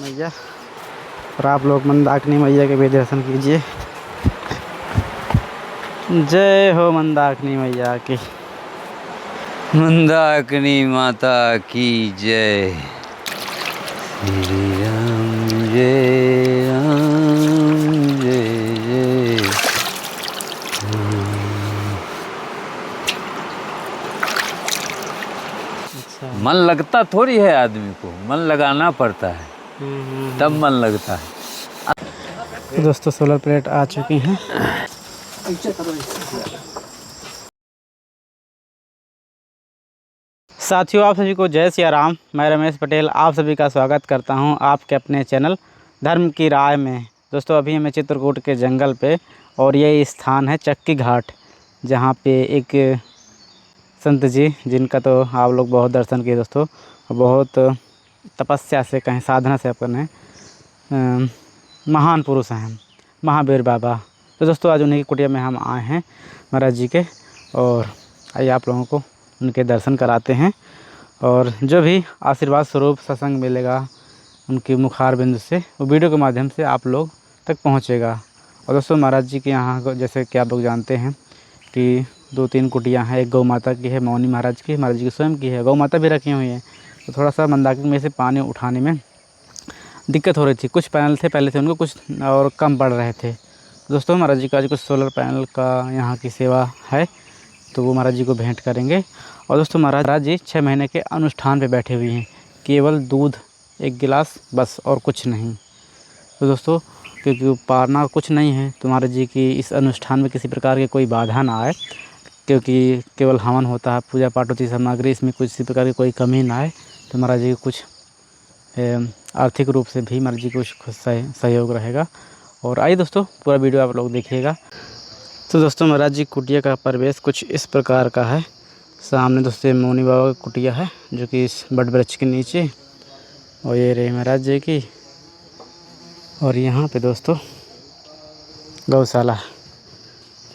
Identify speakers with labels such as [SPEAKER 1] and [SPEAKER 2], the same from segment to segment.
[SPEAKER 1] मैया और आप लोग मंदाकिनी मैया के भी दर्शन कीजिए। जय हो मंदाकिनी मैया की।
[SPEAKER 2] मंदाकिनी माता की जय। श्री राम जय राम जय जय।
[SPEAKER 1] अच्छा।
[SPEAKER 2] मन लगता थोड़ी है आदमी को, मन लगाना पड़ता है तब मन लगता है।
[SPEAKER 1] तो दोस्तों सोलर प्लेट आ चुकी हैं। साथियों आप सभी को जय सिया राम। मैं रमेश पटेल आप सभी का स्वागत करता हूं आपके अपने चैनल धर्म की राय में। दोस्तों अभी हमें चित्रकूट के जंगल पे और ये स्थान है चक्की घाट, जहां पे एक संत जी जिनका तो आप लोग बहुत दर्शन किए दोस्तों, बहुत तपस्या से कहें साधना से अपने महान पुरुष हैं महावीर बाबा। तो दोस्तों आज उन्हीं की कुटिया में हम आए हैं महाराज जी के, और आइए आप लोगों को उनके दर्शन कराते हैं और जो भी आशीर्वाद स्वरूप सत्संग मिलेगा उनकी मुखार बिंदु से वो वीडियो के माध्यम से आप लोग तक पहुंचेगा। और दोस्तों महाराज जी के यहाँ जैसे कि आप लोग जानते हैं कि 2-3 कुटियाँ हैं। एक गौ माता की है, मौनी महाराज की जी की स्वयं की है, गौ माता भी रखी हुई है। तो थोड़ा सा मंदाकिनी में से पानी उठाने में दिक्कत हो रही थी। कुछ पैनल थे पहले से उनको, कुछ और कम पड़ रहे थे। दोस्तों महाराज जी का आज कुछ सोलर पैनल का यहाँ की सेवा है, तो वो महाराज जी को भेंट करेंगे। और दोस्तों महाराज जी 6 महीने के अनुष्ठान पे बैठे हुए हैं, केवल दूध 1 गिलास बस और कुछ नहीं। तो दोस्तों क्योंकि पारना कुछ नहीं है तो महाराज जी की इस अनुष्ठान में किसी प्रकार की कोई बाधा ना आए, क्योंकि केवल हवन होता है, पूजा पाठ होती है, सामग्री इसमें कुछ किसी प्रकार की कोई कमी ना आए। तो महाराज जी को कुछ आर्थिक रूप से भी महाराज जी को कुछ सहयोग रहेगा। और आइए दोस्तों पूरा वीडियो आप लोग देखिएगा। तो दोस्तों महाराज जी कुटिया का प्रवेश कुछ इस प्रकार का है। सामने दोस्तों मौनी बाबा की कुटिया है जो कि इस बट वृक्ष के नीचे, और ये रही महाराज जी की। और यहाँ पे दोस्तों गौशाला,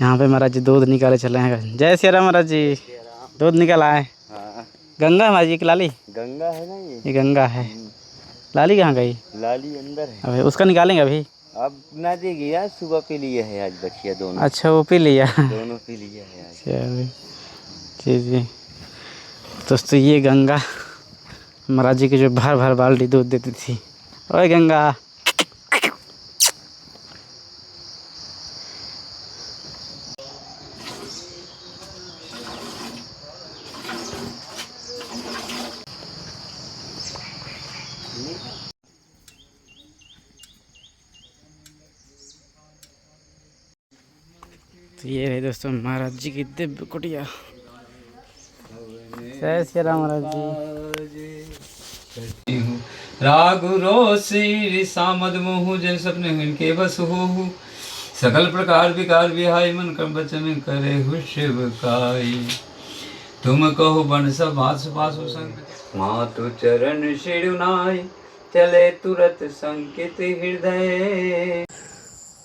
[SPEAKER 1] यहाँ पे महाराज जी दूध निकाले चले हैं। जय श्री राम महाराज जी। दूध निकल आए। गंगा महाराज जी की लाली
[SPEAKER 2] गंगा है ना
[SPEAKER 1] ये गंगा है। लाली कहाँ गई?
[SPEAKER 2] लाली अंदर है।
[SPEAKER 1] अभी उसका निकालेंगे अभी।
[SPEAKER 2] अब ना देगी यार, सुबह पी लिया है आज बच्चिया दोनों।
[SPEAKER 1] अच्छा वो पी लिया।
[SPEAKER 2] दोनों पी लिया है आज।
[SPEAKER 1] चलिए जी जी। दोस्तों ये गंगा महाराज जी की जो भर भर बाल्टी दूध देती थी। ओए गंगा। तो ये रही दोस्तों महाराज जी की दिव्य कुटिया। जय श्री राम महाराज जी।
[SPEAKER 2] रागु रोसी सामद मोहु जय सपने इनके बस हो। सकल प्रकार विकार विहाई मन कर बचन करे हु शिवकाई। तुम कहो बन सब भास भासु संग मातु चरण शिरुनाई। चले तुरत संकित हृदय।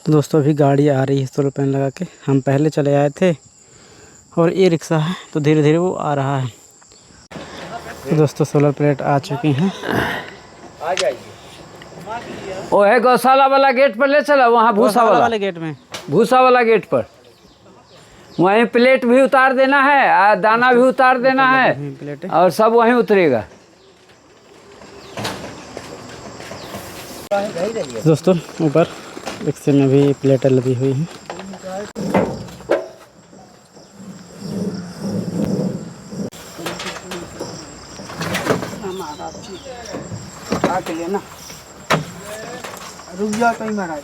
[SPEAKER 1] तो दोस्तों अभी गाड़ी आ रही है सोलर पैनल लगा के। हम पहले चले आए थे और ये रिक्शा है तो धीरे धीरे वो आ रहा है। तो दोस्तों सोलर प्लेट आ चुकी हैं।
[SPEAKER 2] आ जाइए। ओ है गौशाला वाला गेट पर ले चला, वहाँ भूसा वाले
[SPEAKER 1] गेट में,
[SPEAKER 2] भूसा वाला गेट पर वहीं प्लेट भी उतार देना है, दाना भी उतार देना है और सब वहीं उतरेगा।
[SPEAKER 1] दोस्तों ऊपर रिक्शे में भी प्लेटें लगी हुई हैं। आके लेना, रुक जाओ कहीं महाराज।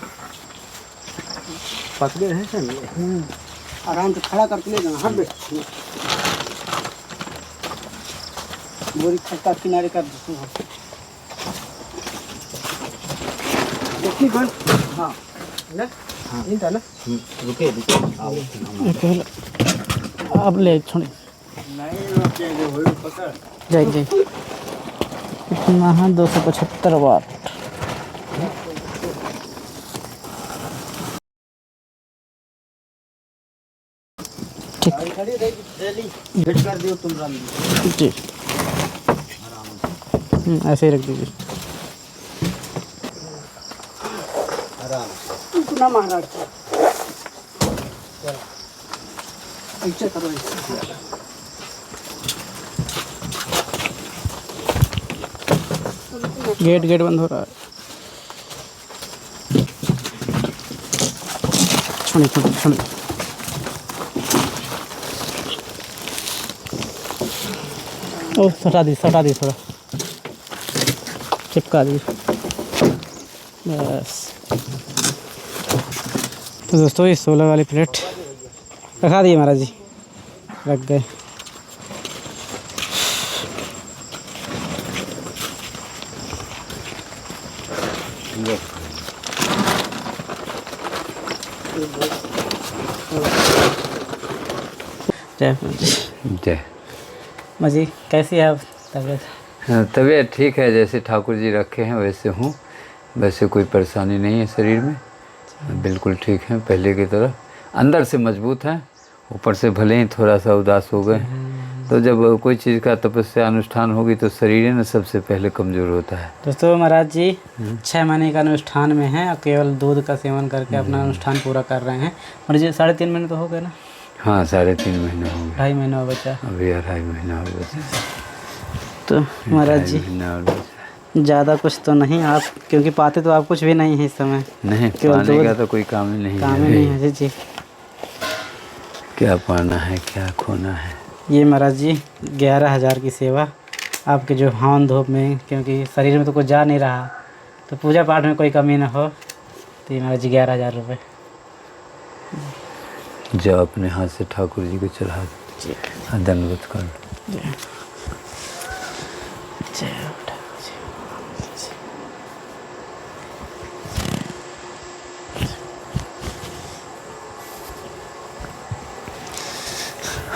[SPEAKER 1] पतले हैं सर, आराम से खड़ा करके ले जाना। हर बैठ बोरी खट्टा किनारे कर दो। देखिए बन हाँ ना, हाँ इन था ना। रुके अब ले छोड़े जय जय। कितना है? 275 वाट। ठीक कर दियो तुम जी, ऐसे ही रख दीजिए।
[SPEAKER 3] इतना महाराज ऐसे करो ऐसे।
[SPEAKER 1] गेट बंद हो रहा है। छोड़ ओ सटा दी थोड़ा चिपका दी बस। तो दोस्तों ये 16 वाली प्लेट रखा दिए महाराज जी, रख गए। जय
[SPEAKER 2] जय
[SPEAKER 1] माजी, कैसी है आप तबीयत?
[SPEAKER 2] तबीयत ठीक है, जैसे ठाकुर जी रखे हैं वैसे हूँ। वैसे कोई परेशानी नहीं है शरीर में, बिल्कुल ठीक है पहले की तरह। अंदर से मजबूत हैं, ऊपर से भले ही थोड़ा सा उदास हो गए। तो जब कोई चीज़ का तपस्या अनुष्ठान होगी तो शरीर है ना सबसे पहले कमज़ोर होता है।
[SPEAKER 1] दोस्तों महाराज जी 6 महीने का अनुष्ठान में हैं और केवल दूध का सेवन करके अपना अनुष्ठान पूरा कर रहे हैं। महाराज जी 3.5 महीने तो हो गए ना?
[SPEAKER 2] हाँ 3.5 महीने हो गए,
[SPEAKER 1] 2.5 महीना बचा
[SPEAKER 2] अभी 2.5 महीना हो गया।
[SPEAKER 1] तो महाराज जी ज़्यादा कुछ तो नहीं आप, क्योंकि पाते तो आप कुछ भी नहीं है इस समय।
[SPEAKER 2] नहीं, पाने का तो कोई काम ही नहीं
[SPEAKER 1] है जी।
[SPEAKER 2] क्या पाना है क्या खोना है।
[SPEAKER 1] ये महाराज जी 11,000 की सेवा आपके जो हवन धूप में, क्योंकि शरीर में तो कुछ जा नहीं रहा, तो पूजा पाठ में कोई कमी ना हो, तो ये महाराज जी 11,000 रुपये
[SPEAKER 2] जो अपने हाथ से ठाकुर जी को चढ़ा दो, दंडवत कर लो।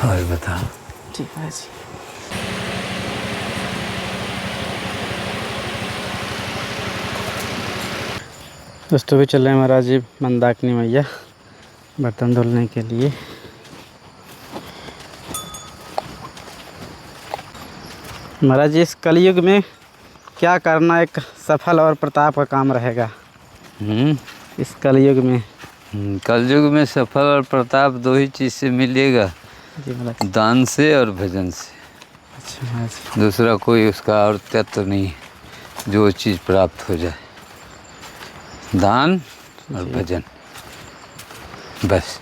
[SPEAKER 2] और बता।
[SPEAKER 1] ठीक है जी। दोस्तों भी चल रहे हैं महाराज जी मंदाकिनी मैया बर्तन धुलने के लिए। महाराज जी इस कलयुग में क्या करना एक सफल और प्रताप का काम रहेगा? इस कलयुग में
[SPEAKER 2] कलयुग में सफल और प्रताप दो ही चीज़ से मिलेगा, दान से और भजन से।
[SPEAKER 1] अच्छा,
[SPEAKER 2] दूसरा कोई उसका और तत्व नहीं है जो चीज़ प्राप्त हो जाए। दान और भजन बस।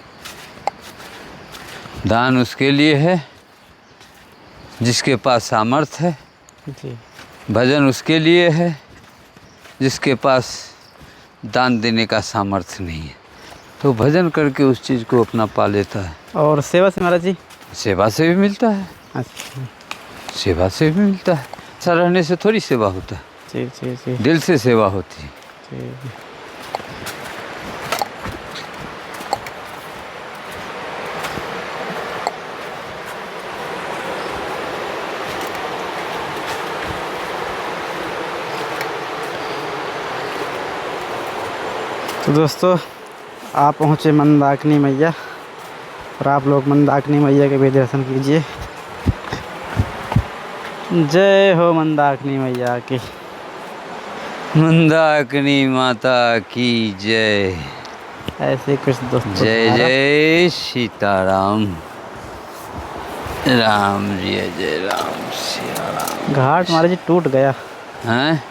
[SPEAKER 2] दान उसके लिए है जिसके पास सामर्थ्य है,
[SPEAKER 1] जी।
[SPEAKER 2] भजन उसके लिए है जिसके पास दान देने का सामर्थ्य नहीं है, तो भजन करके उस चीज़ को अपना पा लेता है।
[SPEAKER 1] और सेवा से महाराज जी?
[SPEAKER 2] सेवा से भी मिलता है।
[SPEAKER 1] अच्छा,
[SPEAKER 2] सेवा से भी मिलता है। ऐसा रहने से थोड़ी सेवा होता है,
[SPEAKER 1] जी जी जी,
[SPEAKER 2] दिल से सेवा होती है।
[SPEAKER 1] जी। तो दोस्तों आप पहुँचे मंदाकिनी मैया, और आप लोग मंदाकिनी मैया के भी दर्शन कीजिए। जय हो मंदाकिनी मैया की।
[SPEAKER 2] मंदाकिनी माता की जय।
[SPEAKER 1] ऐसे कुछ दोस्तों
[SPEAKER 2] जय जय सीताराम, राम जी जय राम सिया राम।
[SPEAKER 1] घाट महाराज जी टूट गया।
[SPEAKER 2] हैं?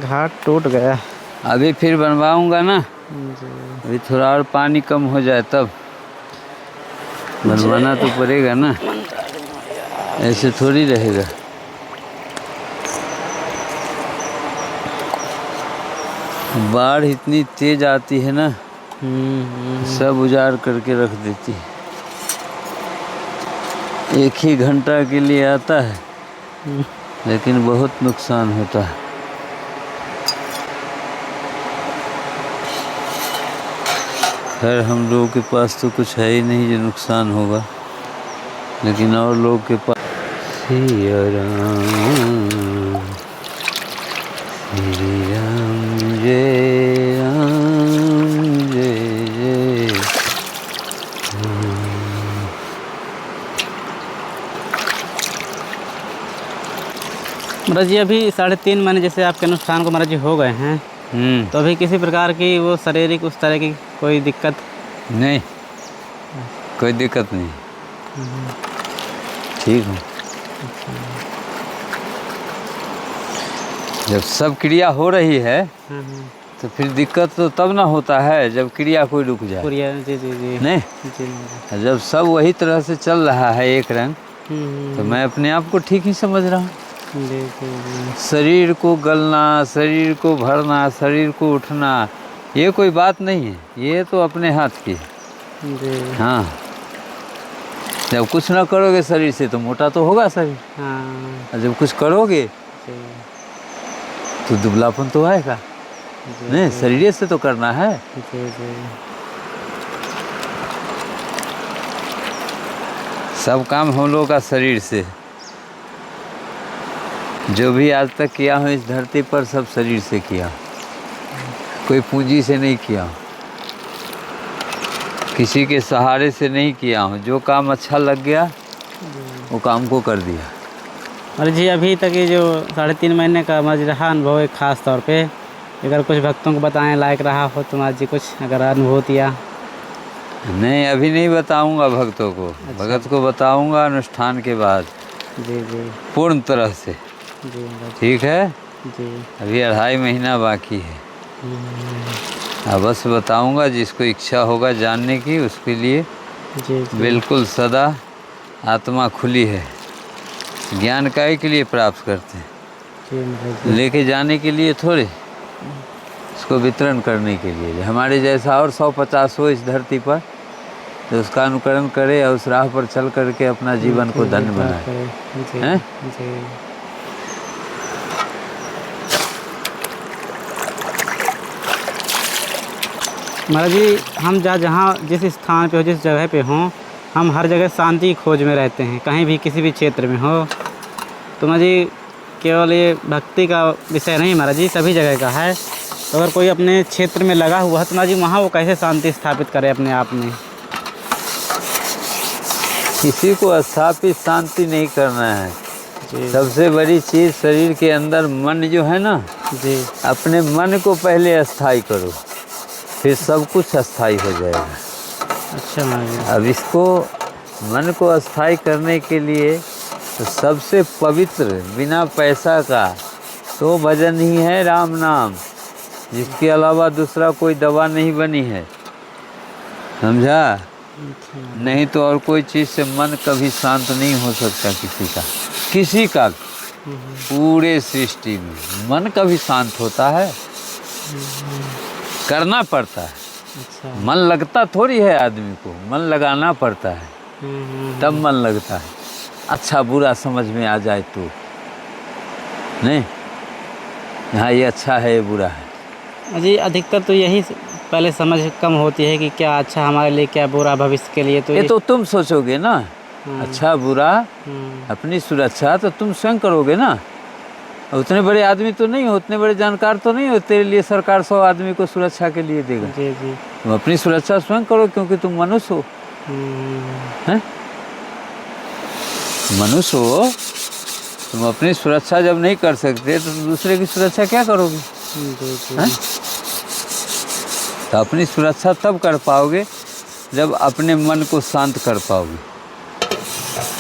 [SPEAKER 1] घाट टूट गया।
[SPEAKER 2] अभी फिर बनवाऊंगा ना,
[SPEAKER 1] जी।
[SPEAKER 2] अभी थोड़ा और पानी कम हो जाए तब बनवाना तो पड़ेगा ना, ऐसे थोड़ी रहेगा। बाढ़ इतनी तेज आती है ना, सब उजाड़ करके रख देती है। एक ही घंटा के लिए आता है लेकिन बहुत नुकसान होता है। खैर हम लोगों के पास तो कुछ है ही नहीं जो नुकसान होगा, लेकिन और लोग के पास। सिया राम श्री राम जय राम जय जय।
[SPEAKER 1] महाराज जी अभी 3.5 महीने जैसे आपके अनुष्ठान को महाराज जी हो गए हैं, तो अभी किसी प्रकार की वो शारीरिक उस तरह की कोई दिक्कत?
[SPEAKER 2] नहीं, कोई दिक्कत नहीं, ठीक हूँ। जब सब क्रिया हो रही है तो फिर दिक्कत तो तब ना होता है जब क्रिया कोई रुक जाए।
[SPEAKER 1] जी जी जी
[SPEAKER 2] नहीं,
[SPEAKER 1] जी।
[SPEAKER 2] जब सब वही तरह से चल रहा है एक रंग, तो मैं अपने आप को ठीक ही समझ रहा हूँ।
[SPEAKER 1] जी जी
[SPEAKER 2] शरीर को गलना, शरीर को भरना, शरीर को उठना, ये कोई बात नहीं है, ये तो अपने हाथ की है।
[SPEAKER 1] जी।
[SPEAKER 2] हाँ, जब कुछ ना करोगे शरीर से तो मोटा तो होगा शरीर,
[SPEAKER 1] हाँ
[SPEAKER 2] और जब कुछ करोगे
[SPEAKER 1] जी
[SPEAKER 2] तो दुबलापन तो आएगा।
[SPEAKER 1] जी
[SPEAKER 2] नहीं, शरीर से तो करना है।
[SPEAKER 1] जी जी।
[SPEAKER 2] सब काम हम लोगों का शरीर से, जो भी आज तक किया हूँ इस धरती पर सब शरीर से किया, कोई पूंजी से नहीं किया, किसी के सहारे से नहीं किया हूँ। जो काम अच्छा लग गया वो काम को कर दिया।
[SPEAKER 1] और जी अभी तक ये जो 3.5 महीने का मज रहा अनुभव है, ख़ास तौर पे अगर कुछ भक्तों को बताएं लायक रहा हो तो महाराज जी कुछ अगर अनुभूतियाँ?
[SPEAKER 2] नहीं, अभी नहीं बताऊंगा भक्तों को। भगत को बताऊंगा अनुष्ठान के बाद
[SPEAKER 1] जी जी
[SPEAKER 2] पूर्ण तरह से।
[SPEAKER 1] जी महाराज
[SPEAKER 2] ठीक है,
[SPEAKER 1] जी।
[SPEAKER 2] अभी 2.5 महीना बाकी है। बस बताऊंगा, जिसको इच्छा होगा जानने की उसके लिए
[SPEAKER 1] जी जी
[SPEAKER 2] बिल्कुल सदा आत्मा खुली है। ज्ञान काहे के लिए प्राप्त करते हैं?
[SPEAKER 1] जी महाराज जी।
[SPEAKER 2] लेके जाने के लिए थोड़े, उसको वितरण करने के लिए। हमारे जैसा और 150 हो इस धरती पर, तो उसका अनुकरण करे और उस राह पर चल करके अपना जीवन को धन्य बनाए।
[SPEAKER 1] जी
[SPEAKER 2] हैं?
[SPEAKER 1] जी महाराज जी, हम जहाँ जिस स्थान पे हो, जिस जगह पे हों, हम हर जगह शांति की खोज में रहते हैं, कहीं भी किसी भी क्षेत्र में हो। तो महाराज जी केवल ये भक्ति का विषय नहीं महाराज जी, सभी जगह का है। तो अगर कोई अपने क्षेत्र में लगा हुआ है तो महाराज जी वहाँ वो कैसे शांति स्थापित करे अपने आप में?
[SPEAKER 2] किसी को स्थापित शांति नहीं करना है।
[SPEAKER 1] जी
[SPEAKER 2] सबसे बड़ी चीज़ शरीर के अंदर मन जो है ना,
[SPEAKER 1] जी
[SPEAKER 2] अपने मन को पहले अस्थाई करो, फिर सब कुछ अस्थाई हो जाएगा।
[SPEAKER 1] अच्छा महाराज जी।
[SPEAKER 2] अब इसको मन को अस्थाई करने के लिए तो सबसे पवित्र बिना पैसा का तो भजन ही है राम नाम, जिसके अलावा दूसरा कोई दवा नहीं बनी है। समझा? नहीं तो और कोई चीज़ से मन कभी शांत नहीं हो सकता किसी का पूरे सृष्टि में मन कभी शांत होता है? करना पड़ता है।
[SPEAKER 1] अच्छा।
[SPEAKER 2] मन लगता थोड़ी है आदमी को, मन लगाना पड़ता है, तब मन लगता है। अच्छा बुरा समझ में आ जाए तो नहीं, हाँ ये अच्छा है ये बुरा है।
[SPEAKER 1] जी अधिकतर तो यही पहले समझ कम होती है कि क्या अच्छा हमारे लिए क्या बुरा भविष्य के लिए। तो
[SPEAKER 2] ये तो तुम सोचोगे ना, अच्छा बुरा
[SPEAKER 1] हम्म,
[SPEAKER 2] अपनी सुरक्षा तो तुम स्वयं करोगे ना। उतने बड़े आदमी तो नहीं हो, उतने बड़े जानकार तो नहीं हो, तेरे लिए सरकार 100 आदमी को सुरक्षा के लिए देगा।
[SPEAKER 1] जी जी
[SPEAKER 2] तुम अपनी सुरक्षा स्वयं करो, क्योंकि तुम मनुष्य हो। हैं? मनुष्य हो, तुम अपनी सुरक्षा जब नहीं कर सकते तो दूसरे की सुरक्षा क्या करोगे?
[SPEAKER 1] जी जी
[SPEAKER 2] हैं? तो अपनी सुरक्षा तब कर पाओगे जब अपने मन को शांत कर पाओगे।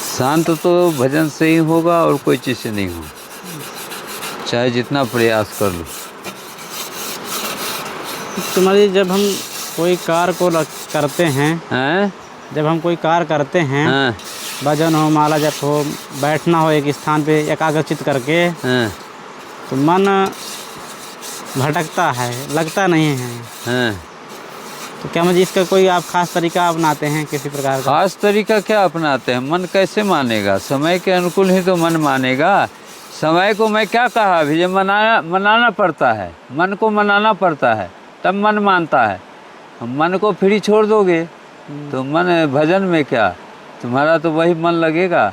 [SPEAKER 2] शांत तो भजन से ही होगा और कोई चीज़ से नहीं होगा, चाहे जितना प्रयास कर लो।
[SPEAKER 1] तुम्हारी जब हम कोई कार्य को करते हैं,
[SPEAKER 2] हैं?
[SPEAKER 1] जब हम कोई कार्य करते हैं,
[SPEAKER 2] हैं?
[SPEAKER 1] भजन हो, माला जप हो, बैठना हो एक स्थान पे एकाग्रचित करके,
[SPEAKER 2] हैं?
[SPEAKER 1] तो मन भटकता है, लगता नहीं है।
[SPEAKER 2] हैं?
[SPEAKER 1] तो क्या मुझे इसका कोई आप खास तरीका अपनाते हैं किसी प्रकार का?
[SPEAKER 2] खास तरीका क्या अपनाते हैं? मन कैसे मानेगा? समय के अनुकूल ही तो मन मानेगा। समय को मैं क्या कहा अभी, जब मनाना पड़ता है, मन को मनाना पड़ता है तब मन मानता है। मन को फिर ही छोड़ दोगे तो मन भजन में क्या, तुम्हारा तो वही मन लगेगा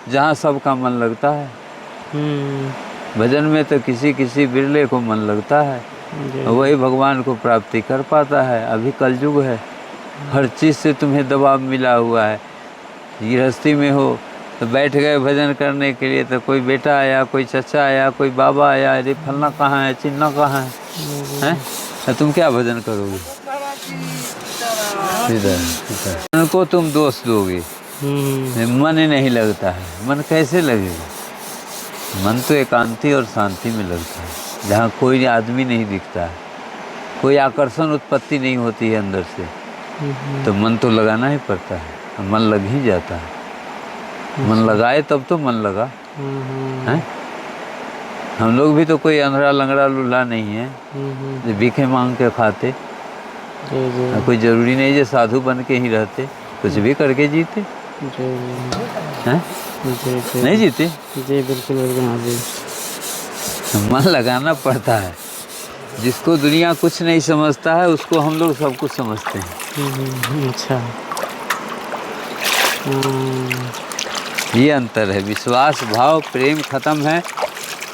[SPEAKER 2] जहाँ सबका मन लगता है। भजन में तो किसी बिरले को मन लगता है, वही भगवान को प्राप्ति कर पाता है। अभी कलयुग है, हर चीज़ से तुम्हें दबाव मिला हुआ है। गृहस्थी में हो तो बैठ गए भजन करने के लिए, तो कोई बेटा आया, कोई चाचा आया, कोई बाबा आया, अरे फलना कहाँ है, चिन्ना कहाँ है, हैं? तो तुम क्या भजन करोगे? इधर उनको तुम दोष दोगे, मन ही नहीं लगता है। मन कैसे लगेगा? मन तो एकांति और शांति में लगता है, जहाँ कोई आदमी नहीं दिखता है, कोई आकर्षण उत्पत्ति नहीं होती है अंदर से, तो मन तो लगाना ही पड़ता है। मन लग ही जाता है, मन लगाए तब तो मन लगा है। हम लोग भी तो कोई अंधड़ा लंगड़ा लूल्हा नहीं है जो भीखे मांग के खाते। कोई जरूरी नहीं जो साधु बन के ही रहते, कुछ भी करके जीते हैं, नहीं जीते
[SPEAKER 1] जी बिल्कुल बिल्कुल। हाँ जी,
[SPEAKER 2] मन लगाना पड़ता है। जिसको दुनिया कुछ नहीं समझता है उसको हम लोग सब कुछ समझते हैं।
[SPEAKER 1] अच्छा,
[SPEAKER 2] ये अंतर है। विश्वास भाव प्रेम खत्म है।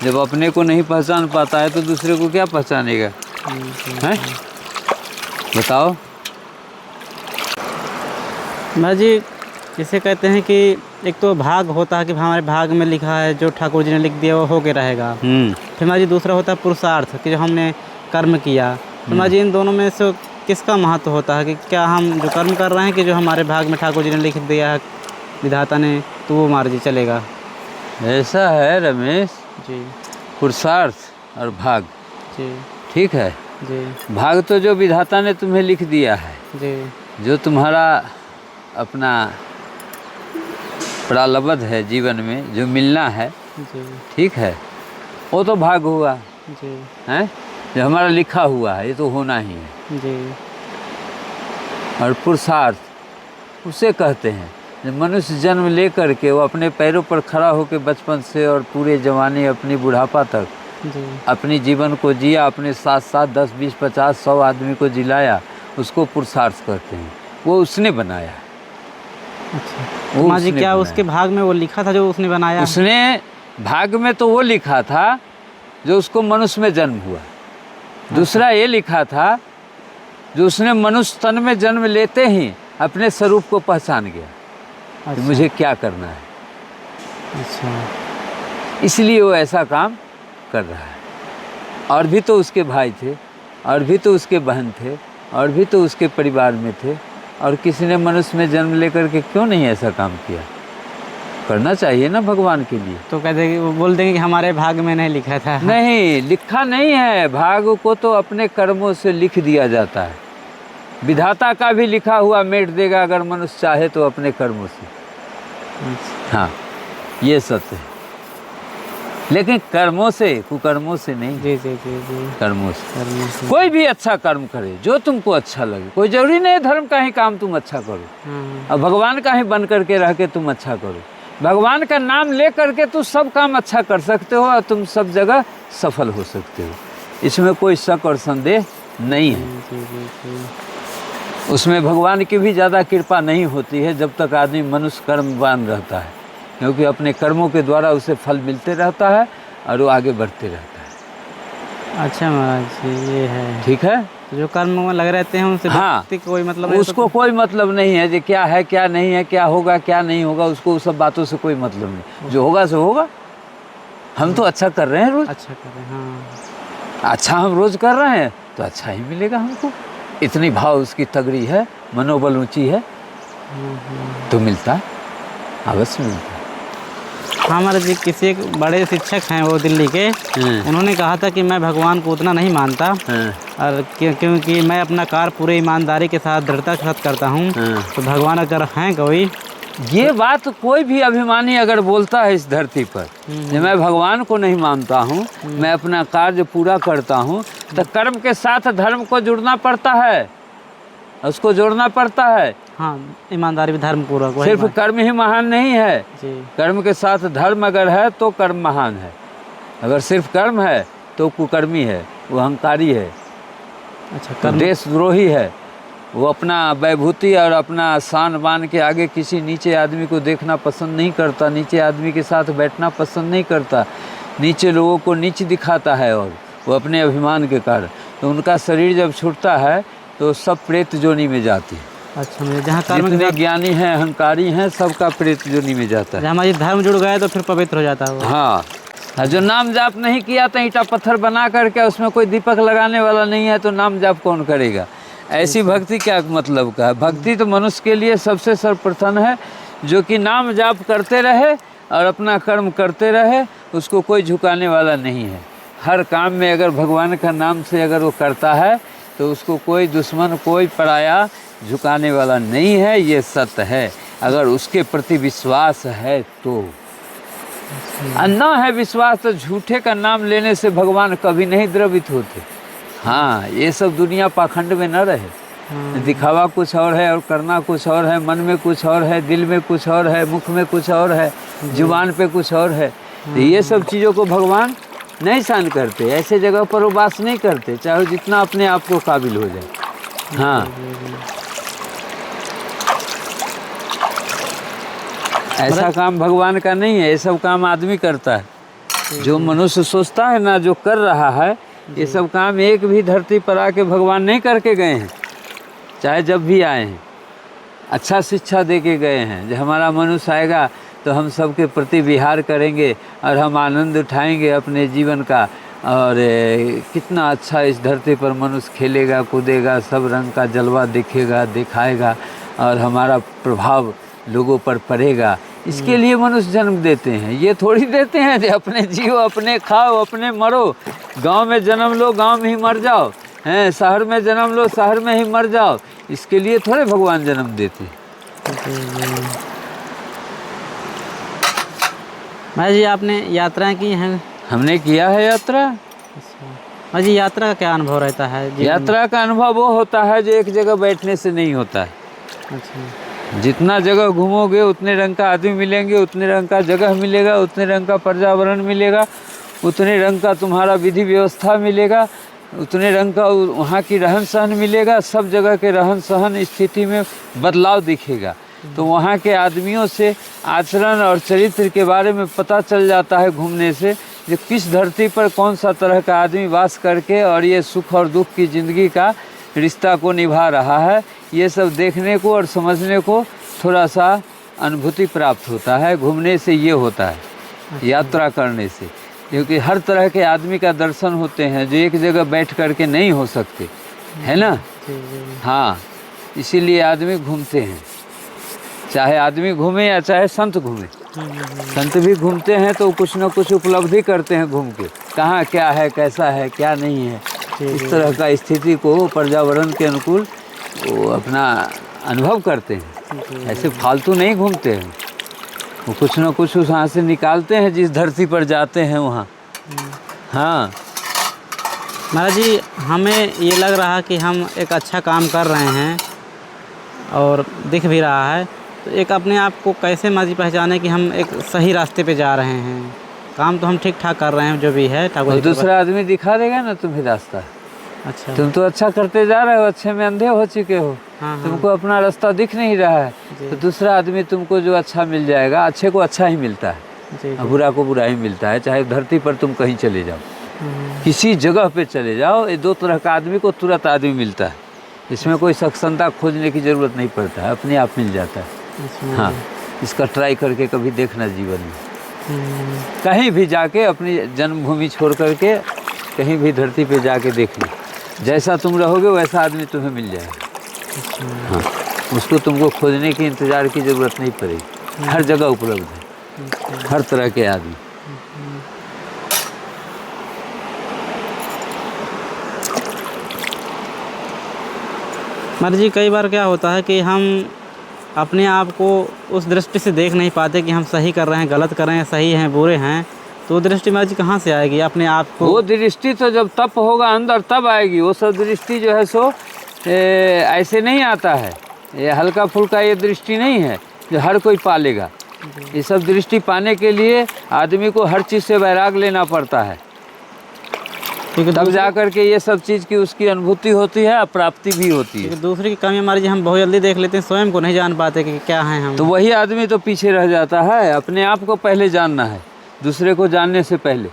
[SPEAKER 2] जब अपने को नहीं पहचान पाता है तो दूसरे को क्या पहचानेगा? हैं? बताओ।
[SPEAKER 1] महाराज जी, जिसे कहते हैं कि एक तो भाग होता है कि हमारे भाग में लिखा है, जो ठाकुर जी ने लिख दिया वो होके रहेगा। फिर महाराज जी दूसरा होता है पुरुषार्थ, कि जो हमने कर्म किया। तो महाराज जी इन दोनों में से किसका महत्व होता है? कि क्या हम जो कर्म कर रहे हैं कि जो हमारे भाग में ठाकुर जी ने लिख दिया है विधाता ने, तो वो महाराज जी चलेगा?
[SPEAKER 2] ऐसा है रमेश
[SPEAKER 1] जी,
[SPEAKER 2] पुरुषार्थ और भाग,
[SPEAKER 1] जी
[SPEAKER 2] ठीक है।
[SPEAKER 1] जी
[SPEAKER 2] भाग तो जो विधाता ने तुम्हें लिख दिया है,
[SPEAKER 1] जी,
[SPEAKER 2] जो तुम्हारा अपना प्रारब्ध है जीवन में, जो मिलना है,
[SPEAKER 1] जी
[SPEAKER 2] ठीक है, वो तो भाग हुआ
[SPEAKER 1] जी
[SPEAKER 2] है, जो हमारा लिखा हुआ है, ये तो होना ही है।
[SPEAKER 1] जी।
[SPEAKER 2] और पुरुषार्थ उसे कहते हैं जो मनुष्य जन्म ले करके वो अपने पैरों पर खड़ा होकर बचपन से और पूरे जवानी अपनी बुढ़ापा तक
[SPEAKER 1] जी
[SPEAKER 2] अपनी जीवन को जिया, अपने साथ साथ 10, 20, 50, 100 आदमी को जिलाया, उसको पुरुषार्थ कहते हैं। वो उसने बनाया।
[SPEAKER 1] अच्छा,
[SPEAKER 2] वो
[SPEAKER 1] माँ जी
[SPEAKER 2] उसने
[SPEAKER 1] क्या
[SPEAKER 2] बनाया।
[SPEAKER 1] उसके भाग में वो लिखा था जो उसने बनाया?
[SPEAKER 2] उसने भाग में तो वो लिखा था जो उसको मनुष्य में जन्म हुआ। दूसरा ये लिखा था जो उसने मनुष्य तन में जन्म लेते ही अपने स्वरूप को पहचान गया कि
[SPEAKER 1] अच्छा,
[SPEAKER 2] मुझे क्या करना है,
[SPEAKER 1] अच्छा,
[SPEAKER 2] इसलिए वो ऐसा काम कर रहा है। और भी तो उसके भाई थे, और भी तो उसके बहन थे, और भी तो उसके परिवार में थे, और किसी ने मनुष्य में जन्म लेकर के क्यों नहीं ऐसा काम किया? करना चाहिए ना भगवान के लिए।
[SPEAKER 1] तो कह देंगे, वो बोल देंगे कि हमारे भाग में नहीं लिखा था।
[SPEAKER 2] नहीं, लिखा नहीं है। भाग को तो अपने कर्मों से लिख दिया जाता है। विधाता का भी लिखा हुआ मेट देगा अगर मनुष्य चाहे तो अपने कर्मों से।
[SPEAKER 1] अच्छा,
[SPEAKER 2] हाँ, ये सत्य है, लेकिन कर्मों से, कुकर्मों से नहीं।
[SPEAKER 1] जी जी जी जी,
[SPEAKER 2] कर्मों से।
[SPEAKER 1] कर्मों से।
[SPEAKER 2] कोई भी अच्छा कर्म करे जो तुमको अच्छा लगे। कोई जरूरी नहीं धर्म का ही काम तुम अच्छा करो,
[SPEAKER 1] हाँ,
[SPEAKER 2] और भगवान का ही बन करके रह के तुम अच्छा करो। भगवान का नाम ले करके तुम सब काम अच्छा कर सकते हो और तुम सब जगह सफल हो सकते हो। इसमें कोई शक और संदेह नहीं है।
[SPEAKER 1] जी जी जी,
[SPEAKER 2] उसमें भगवान की भी ज़्यादा कृपा नहीं होती है जब तक आदमी मनुष्य कर्मवान रहता है, क्योंकि अपने कर्मों के द्वारा उसे फल मिलते रहता है और वो आगे बढ़ते रहता है।
[SPEAKER 1] अच्छा महाराज जी, ये है।
[SPEAKER 2] ठीक है।
[SPEAKER 1] तो जो कर्म में लगे रहते हैं उनसे
[SPEAKER 2] हाँ,
[SPEAKER 1] भक्ति कोई मतलब नहीं।
[SPEAKER 2] उसको कोई मतलब नहीं है जो क्या है क्या नहीं है, क्या होगा क्या नहीं होगा, उसको उस सब बातों से कोई मतलब नहीं। जो होगा सो होगा। हम तो अच्छा कर रहे हैं रोज,
[SPEAKER 1] अच्छा कर रहे हैं। हाँ,
[SPEAKER 2] अच्छा हम रोज कर रहे हैं तो अच्छा ही मिलेगा हमको। इतनी भाव उसकी तगड़ी है, मनोबल ऊंची है, तो मिलता है, अवश्य मिलता है।
[SPEAKER 1] हाँ महाराज जी, किसी एक बड़े शिक्षक हैं वो दिल्ली के, उन्होंने कहा था कि मैं भगवान को उतना नहीं मानता, और क्योंकि मैं अपना कार्य पूरे ईमानदारी के साथ दृढ़ता के साथ करता हूँ, तो भगवान अगर हैं कोई।
[SPEAKER 2] ये बात कोई भी अभिमानी अगर बोलता है इस धरती पर कि मैं भगवान को नहीं मानता हूँ, मैं अपना कार्य पूरा करता हूँ, तो कर्म के साथ धर्म को जुड़ना पड़ता है, उसको जोड़ना पड़ता है।
[SPEAKER 1] हाँ, ईमानदारी भी धर्म पूरा।
[SPEAKER 2] सिर्फ कर्म ही महान नहीं है,
[SPEAKER 1] जी,
[SPEAKER 2] कर्म के साथ धर्म अगर है तो कर्म महान है। अगर सिर्फ कर्म है तो कुकर्मी है, वो अहंकारी है,
[SPEAKER 1] अच्छा,
[SPEAKER 2] तो
[SPEAKER 1] कर्म।
[SPEAKER 2] देशद्रोही है। वो अपना वैभूति और अपना शान बान के आगे किसी नीचे आदमी को देखना पसंद नहीं करता, नीचे आदमी के साथ बैठना पसंद नहीं करता, नीचे लोगों को नीच दिखाता है, और वो अपने अभिमान के कारण। तो उनका शरीर जब छूटता है तो सब प्रेत जोनी में जाती है।
[SPEAKER 1] अच्छा, मुझे जहाँ कर्म के
[SPEAKER 2] जितने
[SPEAKER 1] साथ
[SPEAKER 2] ज्ञानी हैं, अहंकारी हैं, सबका प्रेत योनि में जाता है।
[SPEAKER 1] जहाँ हमारी धर्म जुड़ गए तो फिर पवित्र हो जाता है वो।
[SPEAKER 2] हाँ, और जो नाम जाप नहीं किया तो ईंटा पत्थर बना करके उसमें कोई दीपक लगाने वाला नहीं है, तो नाम जाप कौन करेगा? ऐसी भक्ति क्या मतलब का है? भक्ति तो मनुष्य के लिए सबसे सर्वप्रथम है, जो कि नाम जाप करते रहे और अपना कर्म करते रहे, उसको कोई झुकाने वाला नहीं है। हर काम में अगर भगवान का नाम से अगर वो करता है तो उसको कोई दुश्मन, कोई पराया झुकाने वाला नहीं है, ये सत्य है। अगर उसके प्रति विश्वास है तो, न है विश्वास तो झूठे का नाम लेने से भगवान कभी नहीं द्रवित होते। हाँ, ये सब दुनिया पाखंड में न रहे। दिखावा कुछ और है और करना कुछ और है, मन में कुछ और है, दिल में कुछ और है, मुख में कुछ और है, जुबान पे कुछ और है। तो ये सब चीज़ों को भगवान नहीं सहन करते, ऐसे जगह पर वो वास नहीं करते, चाहे वो जितना अपने आप को काबिल हो जाए। हाँ, ऐसा काम भगवान का नहीं है, ये सब काम आदमी करता है। जो मनुष्य सोचता है ना, जो कर रहा है, ये सब काम एक भी धरती पर आके भगवान नहीं करके गए हैं। चाहे जब भी आए हैं, अच्छा शिक्षा दे के गए हैं, जब हमारा मनुष्य आएगा तो हम सबके प्रति विहार करेंगे और हम आनंद उठाएंगे अपने जीवन का। और कितना अच्छा इस धरती पर मनुष्य खेलेगा, कूदेगा, सब रंग का जलवा दिखेगा, दिखाएगा और हमारा प्रभाव लोगों पर पड़ेगा। इसके लिए मनुष्य जन्म देते हैं, ये थोड़ी देते हैं कि अपने जियो, अपने खाओ, अपने मरो। गांव में जन्म लो, गांव में ही मर जाओ, हैं, शहर में जन्म लो, शहर में ही मर जाओ। इसके लिए थोड़े भगवान जन्म देते हैं।
[SPEAKER 1] महाराज जी, आपने यात्राएं की हैं?
[SPEAKER 2] हमने किया है यात्रा।
[SPEAKER 1] महाराज जी, यात्रा का क्या अनुभव रहता है जीवन में?
[SPEAKER 2] यात्रा का अनुभव वो होता है जो एक जगह बैठने से नहीं होता है।
[SPEAKER 1] अच्छा,
[SPEAKER 2] जितना जगह घूमोगे उतने रंग का आदमी मिलेंगे, उतने रंग का जगह मिलेगा, उतने रंग का पर्यावरण मिलेगा, उतने रंग का तुम्हारा विधि व्यवस्था मिलेगा, उतने रंग का वहाँ की रहन सहन मिलेगा। सब जगह के रहन सहन स्थिति में बदलाव दिखेगा। तो वहाँ के आदमियों से आचरण और चरित्र के बारे में पता चल जाता है घूमने से, कि किस धरती पर कौन सा तरह का आदमी वास करके और ये सुख और दुख की ज़िंदगी का रिश्ता को निभा रहा है। ये सब देखने को और समझने को थोड़ा सा अनुभूति प्राप्त होता है। घूमने से ये होता है, यात्रा करने से, क्योंकि हर तरह के आदमी का दर्शन होते हैं जो एक जगह बैठ करके नहीं हो सकते, है ना। हाँ, इसीलिए आदमी घूमते हैं, चाहे आदमी घूमे या चाहे संत घूमे। संत भी घूमते हैं तो कुछ न कुछ उपलब्धि करते हैं घूम के, कहाँ क्या है, कैसा है, क्या नहीं है, इस तरह का स्थिति को पर्यावरण के अनुकूल वो अपना अनुभव करते हैं। ऐसे फालतू नहीं घूमते हैं, वो कुछ न कुछ उस वहाँ से निकालते हैं जिस धरती पर जाते हैं वहाँ। हाँ
[SPEAKER 1] महाराज जी, हमें ये लग रहा कि हम एक अच्छा काम कर रहे हैं और दिख भी रहा है, तो एक अपने आप को कैसे महाराज जी पहचाने कि हम एक सही रास्ते पे जा रहे हैं? काम तो हम ठीक ठाक कर रहे हैं जो भी है, ठाकुर जी की
[SPEAKER 2] दूसरा आदमी दिखा देगा ना तुम्हें रास्ता।
[SPEAKER 1] कृपा। अच्छा,
[SPEAKER 2] तुम तो अच्छा करते जा रहे हो, अच्छे में अंधे हो चुके हो,
[SPEAKER 1] हाँ,
[SPEAKER 2] तुमको अपना रास्ता दिख नहीं रहा है, तो दूसरा आदमी तुमको जो अच्छा मिल जाएगा, अच्छे को अच्छा ही मिलता है
[SPEAKER 1] जी,
[SPEAKER 2] और बुरा को बुरा ही मिलता है। चाहे धरती पर तुम कहीं चले जाओ, किसी जगह पे चले जाओ, ये दो तरह का आदमी को तुरंत आदमी मिलता है। इसमें कोई सक्षमता खोजने की ज़रूरत नहीं पड़ता है, अपने आप मिल जाता है। हाँ, इसका ट्राई करके कभी देखना जीवन में, कहीं भी जाके अपनी जन्मभूमि छोड़ करके कहीं भी धरती पे जाके देख लो, जैसा तुम रहोगे वैसा आदमी तुम्हें मिल जाएगा। हाँ, उसको तुमको खोजने की इंतज़ार की ज़रूरत नहीं पड़ेगी, हर जगह उपलब्ध है, हर तरह के आदमी।
[SPEAKER 1] महाराज जी, कई बार क्या होता है कि हम अपने आप को उस दृष्टि से देख नहीं पाते कि हम सही कर रहे हैं, गलत कर रहे हैं, सही हैं, बुरे हैं, तो वो दृष्टि महाराज जी कहाँ से आएगी अपने आप को?
[SPEAKER 2] वो दृष्टि तो जब तप होगा अंदर तब आएगी। वो सब दृष्टि जो है सो ऐसे नहीं आता है, ये हल्का फुल्का ये दृष्टि नहीं है जो हर कोई पालेगा। ये सब दृष्टि पाने के लिए आदमी को हर चीज़ से वैराग लेना पड़ता है,
[SPEAKER 1] क्योंकि
[SPEAKER 2] तब जा कर के ये सब चीज़ की उसकी अनुभूति होती है और प्राप्ति भी होती है।
[SPEAKER 1] दूसरे की कमी महाराज जी हम बहुत जल्दी देख लेते हैं, स्वयं को नहीं जान पाते कि क्या हैं हम।
[SPEAKER 2] तो वही आदमी तो पीछे रह जाता है। अपने आप को पहले जानना है, दूसरे को जानने से पहले,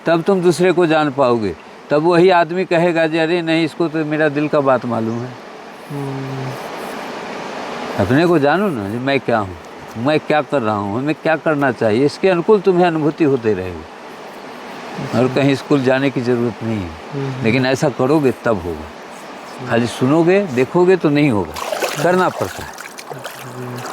[SPEAKER 2] तब तुम दूसरे को जान पाओगे। तब वही आदमी कहेगा जी अरे नहीं, इसको तो मेरा दिल का बात मालूम है। अपने को जानो ना कि मैं क्या हूँ, मैं क्या कर रहा हूँ, हमें क्या करना चाहिए, इसके अनुकूल तुम्हें अनुभूति होते रहेगी। और कहीं स्कूल जाने की ज़रूरत नहीं है, लेकिन ऐसा करोगे तब होगा। खाली सुनोगे देखोगे तो नहीं होगा, करना पड़ता है।